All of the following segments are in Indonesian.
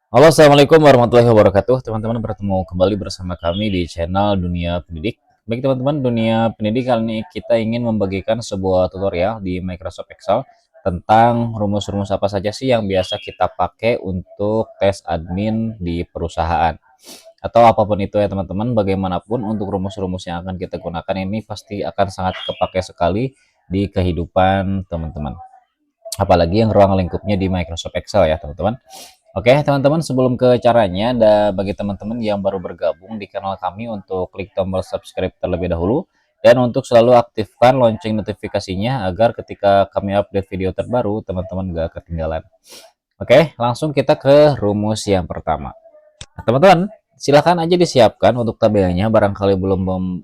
Halo, assalamualaikum warahmatullahi wabarakatuh. Teman-teman bertemu kembali bersama kami di channel Dunia Pendidik. Baik teman-teman, Dunia Pendidik kali ini kita ingin membagikan sebuah tutorial di Microsoft Excel tentang rumus-rumus apa saja sih yang biasa kita pakai untuk tes admin di perusahaan. Atau apapun itu ya teman-teman, bagaimanapun untuk rumus-rumus yang akan kita gunakan ini pasti akan sangat kepake sekali di kehidupan teman-teman. Apalagi yang ruang lingkupnya di Microsoft Excel ya teman-teman. Oke, teman-teman, sebelum ke caranya, bagi teman-teman yang baru bergabung di kanal kami untuk klik tombol subscribe terlebih dahulu dan untuk selalu aktifkan lonceng notifikasinya agar ketika kami update video terbaru, teman-teman gak ketinggalan. Oke, langsung kita ke rumus yang pertama. Nah, teman-teman, silahkan aja disiapkan untuk tabelnya, barangkali belum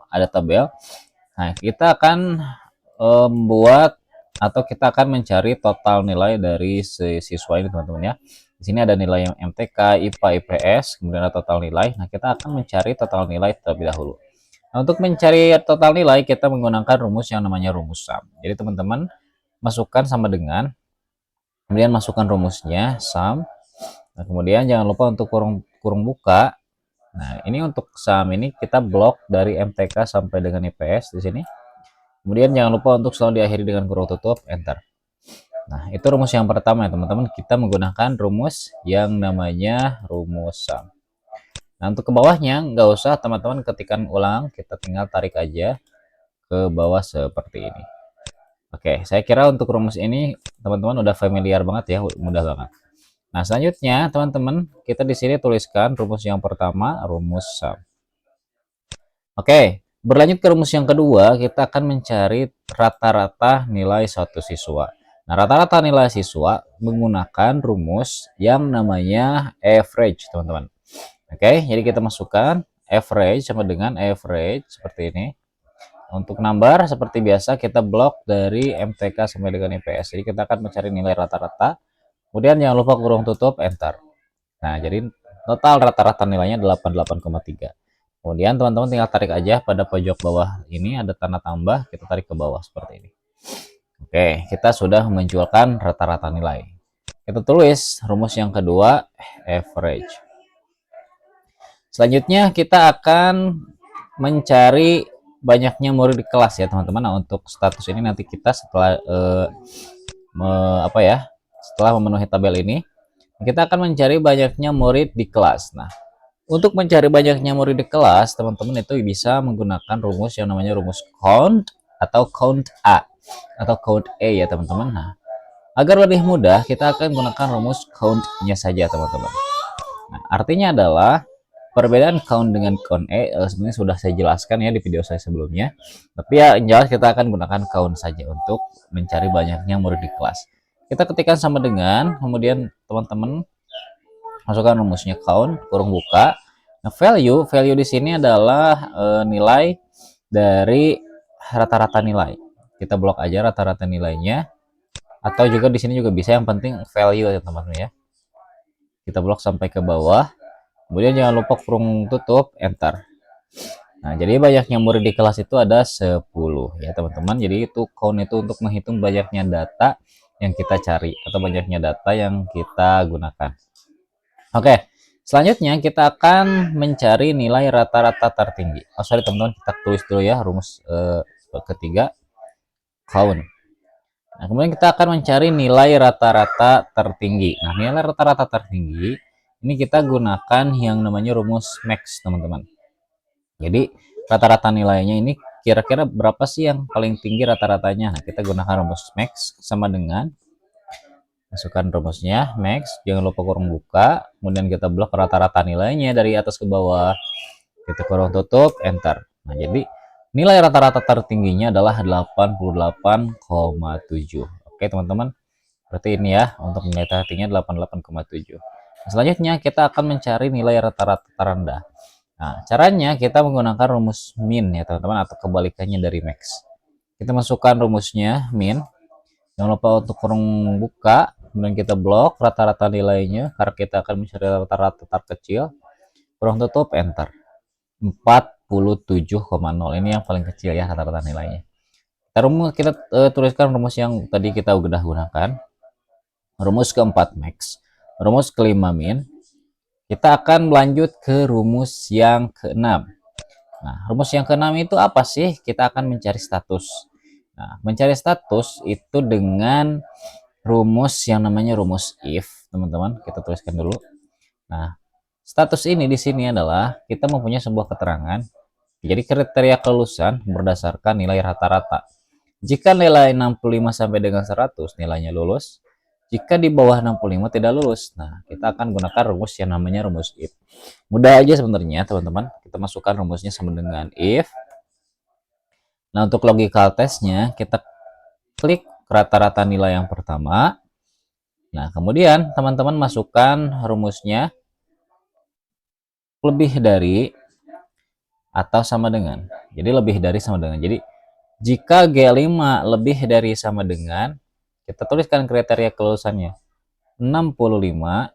ada tabel. Nah, kita akan membuat atau kita akan mencari total nilai dari siswa ini teman-teman ya. Di sini ada nilai yang MTK, IPA, IPS, kemudian ada total nilai. Nah, kita akan mencari total nilai terlebih dahulu. Nah, untuk mencari total nilai kita menggunakan rumus yang namanya rumus sum. Jadi teman-teman masukkan sama dengan, kemudian masukkan rumusnya sum. Nah, kemudian jangan lupa untuk kurung kurung buka. Nah, ini untuk sum ini kita blok dari MTK sampai dengan IPS di sini. Kemudian jangan lupa untuk selalu diakhiri dengan kurung tutup, enter. Nah, itu rumus yang pertama ya teman-teman. Kita menggunakan rumus yang namanya rumus sum. Nah, untuk ke bawahnya nggak usah teman-teman ketikkan ulang, kita tinggal tarik aja ke bawah seperti ini. Oke, saya kira untuk rumus ini teman-teman udah familiar banget ya, mudah banget. Nah, selanjutnya teman-teman, kita di sini tuliskan rumus yang pertama, rumus sum. Oke, berlanjut ke rumus yang kedua, kita akan mencari rata-rata nilai satu siswa. Nah, rata-rata nilai siswa menggunakan rumus yang namanya average, teman-teman. Oke, jadi kita masukkan average sama dengan average seperti ini. Untuk number seperti biasa kita blok dari MTK sampai dengan IPS. Jadi kita akan mencari nilai rata-rata. Kemudian jangan lupa kurung tutup, enter. Nah, jadi total rata-rata nilainya 88,3. Kemudian teman-teman tinggal tarik aja pada pojok bawah ini ada tanda tambah, kita tarik ke bawah seperti ini. Oke, kita sudah menjualkan rata-rata nilai. Kita tulis rumus yang kedua, average. Selanjutnya kita akan mencari banyaknya murid di kelas ya teman-teman. Nah, untuk status ini nanti kita setelah setelah memenuhi tabel ini, kita akan mencari banyaknya murid di kelas. Nah, untuk mencari banyaknya murid di kelas, teman-teman itu bisa menggunakan rumus yang namanya rumus count atau count A atau count E ya teman-teman. Nah, agar lebih mudah, kita akan menggunakan rumus count-nya saja teman-teman. Nah, artinya adalah perbedaan count dengan count E sebenarnya sudah saya jelaskan ya di video saya sebelumnya. Tapi ya jelas kita akan gunakan count saja untuk mencari banyaknya murid di kelas. Kita ketikkan sama dengan, kemudian teman-teman masukkan rumusnya count, kurung buka. Nah, value di sini adalah nilai dari rata-rata nilai. Kita blok aja rata-rata nilainya. Atau juga di sini juga bisa, yang penting value ya teman-teman ya. Kita blok sampai ke bawah. Kemudian jangan lupa kurung tutup, enter. Nah, jadi banyaknya murid di kelas itu ada 10 ya teman-teman. Jadi itu count itu untuk menghitung banyaknya data yang kita cari atau banyaknya data yang kita gunakan. Oke, selanjutnya kita akan mencari nilai rata-rata tertinggi. Oh sorry teman-teman, kita tulis dulu ya rumus ketiga, count. Nah, kemudian kita akan mencari nilai rata-rata tertinggi. Nah, nilai rata-rata tertinggi ini kita gunakan yang namanya rumus max, teman-teman. Jadi, rata-rata nilainya ini kira-kira berapa sih yang paling tinggi rata-ratanya? Nah, kita gunakan rumus max sama dengan masukkan rumusnya max, jangan lupa kurung buka, kemudian kita blok rata-rata nilainya dari atas ke bawah. Kita kurung tutup, enter. Nah, jadi nilai rata-rata tertingginya adalah 88,7. Oke, teman-teman. Berarti ini ya, untuk nilai tertingginya 88,7. Nah, selanjutnya kita akan mencari nilai rata-rata terendah. Nah, caranya kita menggunakan rumus min ya, teman-teman, atau kebalikannya dari max. Kita masukkan rumusnya min. Jangan lupa untuk kurung buka, kemudian kita blok rata-rata nilainya karena kita akan mencari rata-rata terkecil. Kurung tutup, enter. 47,0. Ini yang paling kecil ya rata-rata nilainya. Kita tuliskan rumus yang tadi kita udah gunakan. Rumus keempat max. rumus kelima min, kita akan melanjut ke rumus yang keenam. Nah, rumus yang keenam itu apa sih? Kita akan mencari status. Nah, mencari status itu dengan rumus yang namanya rumus if, teman-teman. Kita tuliskan dulu. Nah, status ini di sini adalah kita mempunyai sebuah keterangan. Jadi kriteria kelulusan berdasarkan nilai rata-rata. Jika nilai 65 sampai dengan 100 nilainya lulus. Jika di bawah 65 tidak lulus. Nah, kita akan gunakan rumus yang namanya rumus if. Mudah aja sebenarnya, teman-teman. Kita masukkan rumusnya sama dengan if. Nah, untuk logical testnya, kita klik rata-rata nilai yang pertama. Nah, kemudian teman-teman masukkan rumusnya lebih dari atau sama dengan. Jadi lebih dari sama dengan. Jadi jika G5 lebih dari sama dengan, kita tuliskan kriteria kelulusannya 65.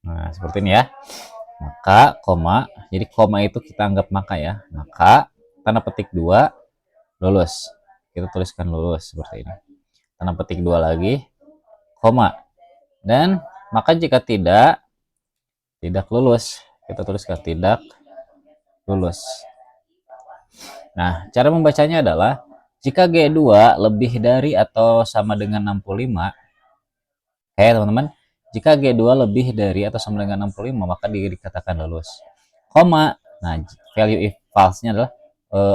Nah, seperti ini ya. Maka koma, jadi koma itu kita anggap maka ya. Maka tanda petik 2 lulus. Kita tuliskan lulus seperti ini. Tanda petik 2 lagi koma. Dan maka jika tidak lulus. Kita tuliskan tidak lulus. Nah, cara membacanya adalah jika G2 lebih dari atau sama dengan 65, oke teman-teman, jika G2 lebih dari atau sama dengan 65, maka dikatakan lulus. Koma, nah value if false-nya adalah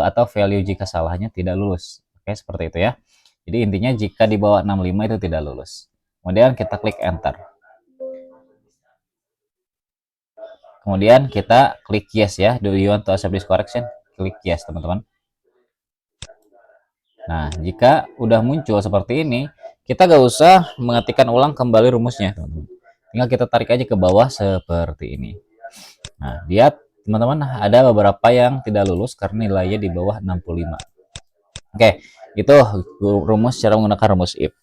atau value jika salahnya tidak lulus. Oke, seperti itu ya. Jadi intinya jika di bawah 65 itu tidak lulus. Kemudian kita klik enter. Kemudian kita klik yes ya. Do you want to accept this correction? Klik yes, teman-teman. Nah, jika udah muncul seperti ini, kita gak usah mengetikkan ulang kembali rumusnya, teman-teman. Tinggal kita tarik aja ke bawah seperti ini. Nah, lihat teman-teman, ada beberapa yang tidak lulus karena nilainya di bawah 65. Oke, itu rumus cara menggunakan rumus if.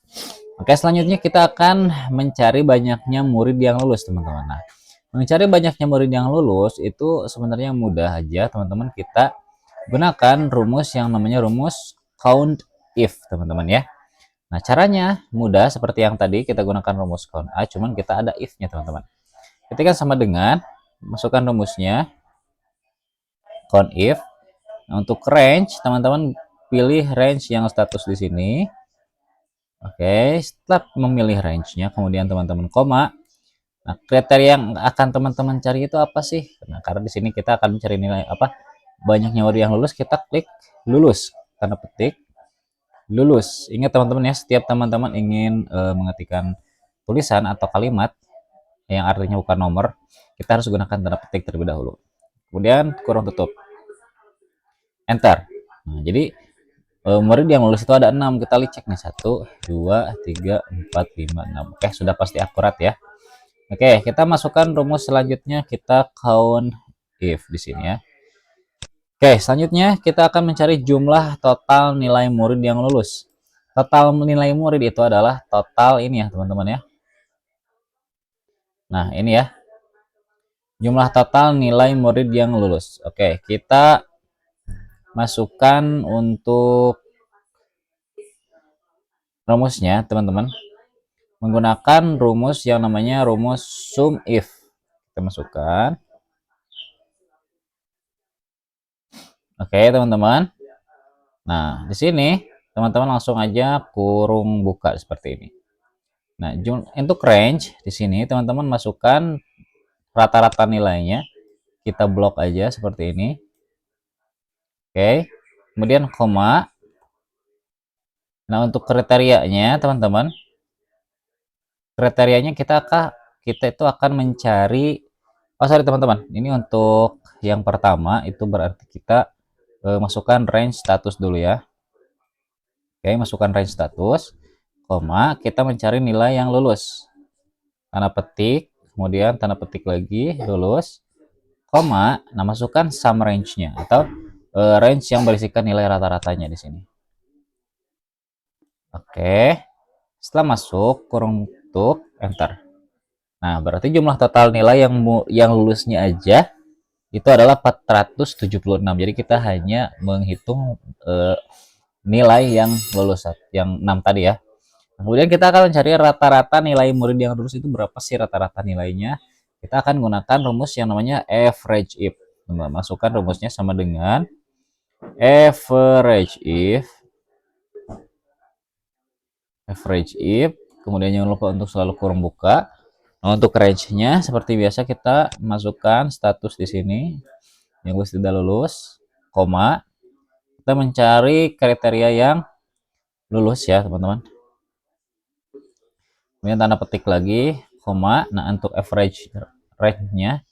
Oke, selanjutnya kita akan mencari banyaknya murid yang lulus, teman-teman. Nah, mencari banyaknya murid yang lulus itu sebenarnya mudah aja, teman-teman. Kita gunakan rumus yang namanya rumus count if, teman-teman ya. Nah, caranya mudah seperti yang tadi kita gunakan rumus count A, cuman kita ada if-nya, teman-teman. Ketika sama dengan masukkan rumusnya count if. Nah, untuk range, teman-teman pilih range yang status di sini. Oke, setelah memilih range-nya, kemudian teman-teman koma. Nah, kriteria yang akan teman-teman cari itu apa sih? Nah, karena di sini kita akan mencari nilai apa? Banyaknya murid yang lulus, kita klik lulus. Tanda petik lulus. Ingat teman-teman ya, setiap teman-teman ingin mengetikkan tulisan atau kalimat yang artinya bukan nomor, kita harus gunakan tanda petik terlebih dahulu. Kemudian kurung tutup. Enter. Nah, jadi murid yang lulus itu ada 6. Kita cek nih 1, 2, 3, 4, 5, 6. Oke, sudah pasti akurat ya. Oke, kita masukkan rumus selanjutnya, kita count if di sini ya. Oke, selanjutnya kita akan mencari jumlah total nilai murid yang lulus. Total nilai murid itu adalah total ini ya, teman-teman ya. Nah, ini ya. Jumlah total nilai murid yang lulus. Oke, kita masukkan untuk rumusnya, teman-teman. Menggunakan rumus yang namanya rumus sum if. Kita masukkan. Oke, teman-teman. Nah, di sini teman-teman langsung aja kurung buka seperti ini. Nah, untuk range di sini teman-teman masukkan rata-rata nilainya. Kita blok aja seperti ini. Oke. Kemudian koma. Nah, untuk kriterianya teman-teman, kriterianya kita itu akan mencari, oh sorry teman-teman, ini untuk yang pertama itu berarti kita masukkan range status dulu ya. Oke, masukkan range status, koma, kita mencari nilai yang lulus. Tanda petik, kemudian tanda petik lagi, lulus, koma, nah masukkan sum range-nya atau range yang berisikan nilai rata-ratanya di sini. Oke, setelah masuk, kurung tutup, enter. Nah, berarti jumlah total nilai yang lulusnya aja itu adalah 476. Jadi kita hanya menghitung nilai yang lulus yang 6 tadi ya. Kemudian kita akan mencari rata-rata nilai murid yang lulus itu berapa sih rata-rata nilainya. Kita akan gunakan rumus yang namanya average if. Masukkan rumusnya sama dengan average if, kemudian jangan lupa untuk selalu kurung buka. Nah, untuk range-nya seperti biasa kita masukkan status di sini yang lulus tidak lulus, koma. Kita mencari kriteria yang lulus ya, teman-teman. Kemudian tanda petik lagi, koma. Nah, untuk average range-nya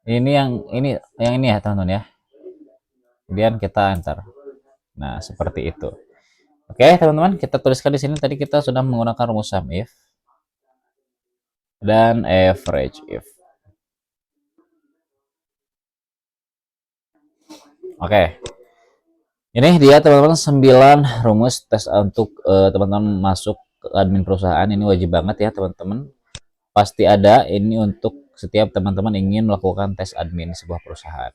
ini yang ini ya, teman-teman ya. Kemudian kita enter. Nah, seperti itu. Oke, teman-teman, kita tuliskan di sini tadi kita sudah menggunakan rumus sum if dan average if. Oke. Ini dia teman-teman 9 rumus tes untuk teman-teman masuk ke admin perusahaan. Ini wajib banget ya, teman-teman. Pasti ada ini untuk setiap teman-teman ingin melakukan tes admin sebuah perusahaan.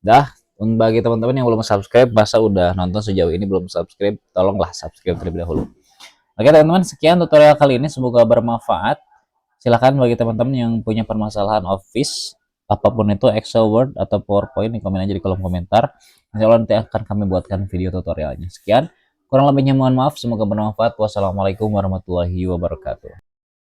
Dah, bagi teman-teman yang belum subscribe, masa udah nonton sejauh ini belum subscribe, tolonglah subscribe terlebih dahulu. Oke teman-teman, sekian tutorial kali ini, semoga bermanfaat. Silahkan bagi teman-teman yang punya permasalahan Office, apapun itu, Excel, Word, atau PowerPoint, di komen aja di kolom komentar. Insya Allah nanti akan kami buatkan video tutorialnya. Sekian, kurang lebihnya mohon maaf, semoga bermanfaat. Wassalamualaikum warahmatullahi wabarakatuh.